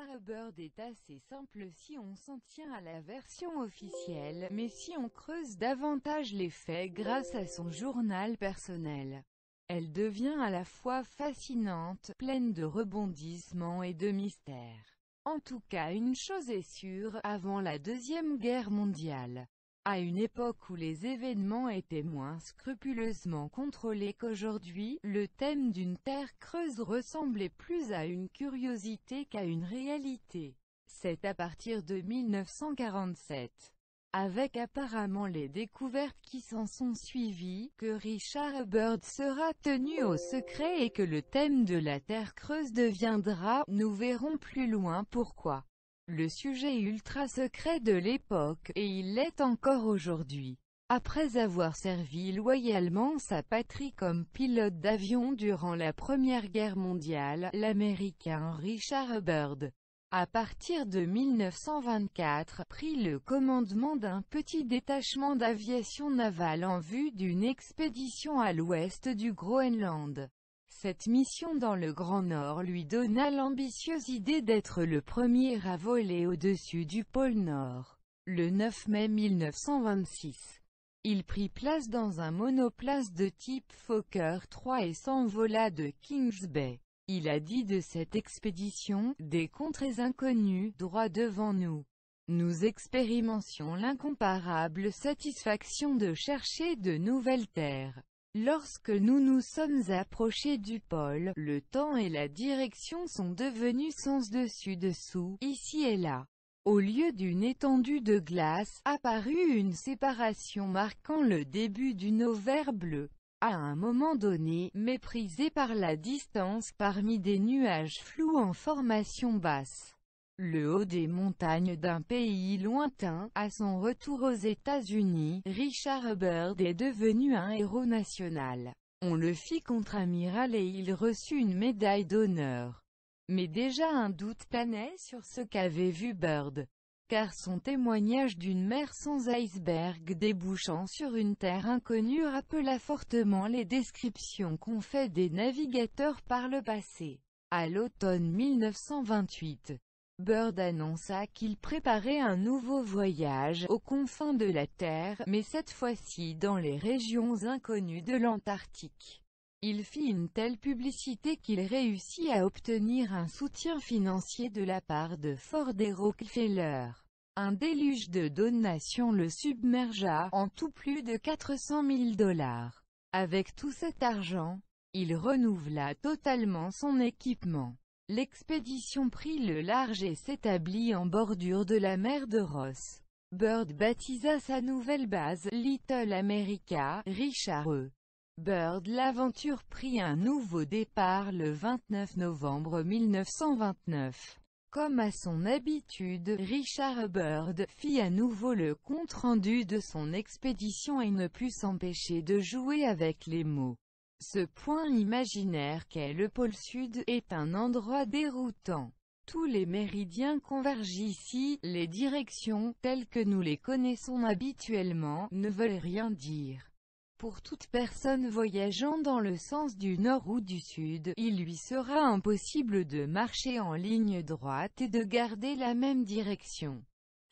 Richard Byrd est assez simple si on s'en tient à la version officielle, mais si on creuse davantage les faits grâce à son journal personnel, elle devient à la fois fascinante, pleine de rebondissements et de mystères. En tout cas, une chose est sûre, avant la Deuxième Guerre mondiale, à une époque où les événements étaient moins scrupuleusement contrôlés qu'aujourd'hui, le thème d'une terre creuse ressemblait plus à une curiosité qu'à une réalité. C'est à partir de 1947, avec apparemment les découvertes qui s'en sont suivies, que Richard Byrd sera tenu au secret et que le thème de la terre creuse deviendra, nous verrons plus loin pourquoi, le sujet ultra secret de l'époque, et il l'est encore aujourd'hui. Après avoir servi loyalement sa patrie comme pilote d'avion durant la Première Guerre mondiale, l'Américain Richard Byrd, à partir de 1924, prit le commandement d'un petit détachement d'aviation navale en vue d'une expédition à l'ouest du Groenland. Cette mission dans le Grand Nord lui donna l'ambitieuse idée d'être le premier à voler au-dessus du pôle Nord. Le 9 mai 1926, il prit place dans un monoplace de type Fokker 3 et s'envola de Kings Bay. Il a dit de cette expédition, « Des contrées inconnues, droit devant nous. Nous expérimentions l'incomparable satisfaction de chercher de nouvelles terres. Lorsque nous nous sommes approchés du pôle, le temps et la direction sont devenus sens dessus-dessous, ici et là. Au lieu d'une étendue de glace, apparut une séparation marquant le début d'une ovaire bleue. À un moment donné, méprisé par la distance parmi des nuages flous en formation basse, le haut des montagnes d'un pays lointain, à son retour aux États-Unis, Richard Byrd est devenu un héros national. On le fit contre-amiral et il reçut une médaille d'honneur. Mais déjà un doute planait sur ce qu'avait vu Byrd, car son témoignage d'une mer sans iceberg débouchant sur une terre inconnue rappela fortement les descriptions qu'ont fait des navigateurs par le passé. À l'automne 1928, Byrd annonça qu'il préparait un nouveau voyage aux confins de la Terre, mais cette fois-ci dans les régions inconnues de l'Antarctique. Il fit une telle publicité qu'il réussit à obtenir un soutien financier de la part de Ford et Rockefeller. Un déluge de donations le submergea, en tout plus de 400 000 $. Avec tout cet argent, il renouvela totalement son équipement. L'expédition prit le large et s'établit en bordure de la mer de Ross. Byrd baptisa sa nouvelle base Little America. Richard E. Byrd. L'aventure prit un nouveau départ le 29 novembre 1929. Comme à son habitude, Richard Byrd fit à nouveau le compte-rendu de son expédition et ne put s'empêcher de jouer avec les mots. Ce point imaginaire qu'est le pôle Sud est un endroit déroutant. Tous les méridiens convergent ici, les directions, telles que nous les connaissons habituellement, ne veulent rien dire. Pour toute personne voyageant dans le sens du nord ou du sud, il lui sera impossible de marcher en ligne droite et de garder la même direction.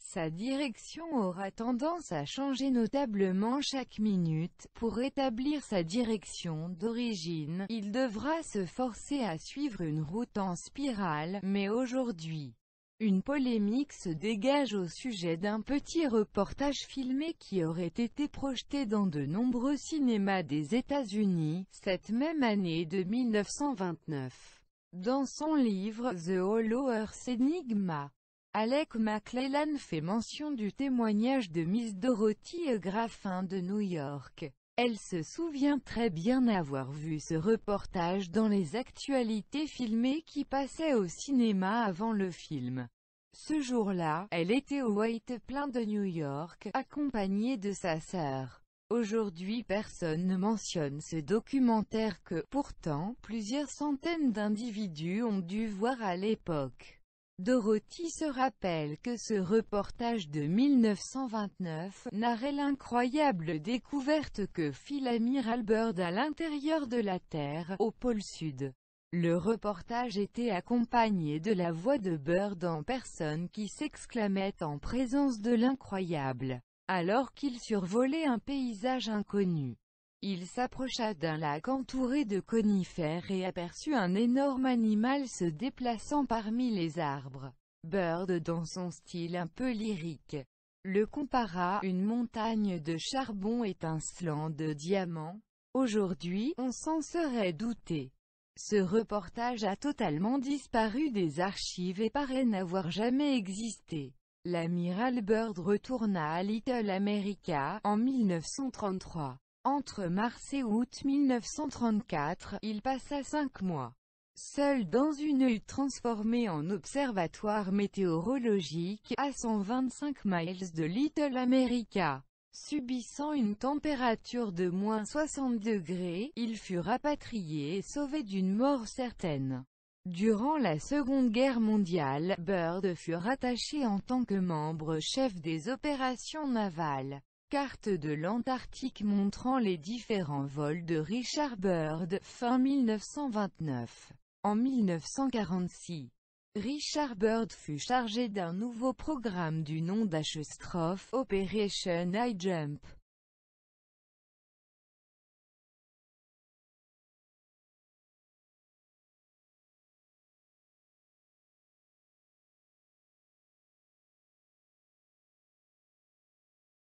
Sa direction aura tendance à changer notablement chaque minute. Pour établir sa direction d'origine, il devra se forcer à suivre une route en spirale, mais aujourd'hui, une polémique se dégage au sujet d'un petit reportage filmé qui aurait été projeté dans de nombreux cinémas des États-Unis, cette même année de 1929. Dans son livre « The Hollow Earth Enigma », Alec McClellan fait mention du témoignage de Miss Dorothy Graffin de New York. Elle se souvient très bien avoir vu ce reportage dans les actualités filmées qui passaient au cinéma avant le film. Ce jour-là, elle était au White Plain de New York, accompagnée de sa sœur. Aujourd'hui personne ne mentionne ce documentaire que, pourtant, plusieurs centaines d'individus ont dû voir à l'époque. Dorothy se rappelle que ce reportage de 1929 narrait l'incroyable découverte que fit l'amiral Byrd à l'intérieur de la Terre, au pôle Sud. Le reportage était accompagné de la voix de Bird en personne qui s'exclamait en présence de l'incroyable, alors qu'il survolait un paysage inconnu. Il s'approcha d'un lac entouré de conifères et aperçut un énorme animal se déplaçant parmi les arbres. Bird, dans son style un peu lyrique, le compara à une montagne de charbon étincelant de diamants. Aujourd'hui, on s'en serait douté. Ce reportage a totalement disparu des archives et paraît n'avoir jamais existé. L'amiral Byrd retourna à Little America, en 1933. Entre mars et août 1934, il passa 5 mois seul dans une hutte transformée en observatoire météorologique, à 125 miles de Little America. Subissant une température de -60°, il fut rapatrié et sauvé d'une mort certaine. Durant la Seconde Guerre mondiale, Byrd fut rattaché en tant que membre chef des opérations navales. Carte de l'Antarctique montrant les différents vols de Richard Byrd, fin 1929. En 1946, Richard Byrd fut chargé d'un nouveau programme du nom d'H-Operation High Jump.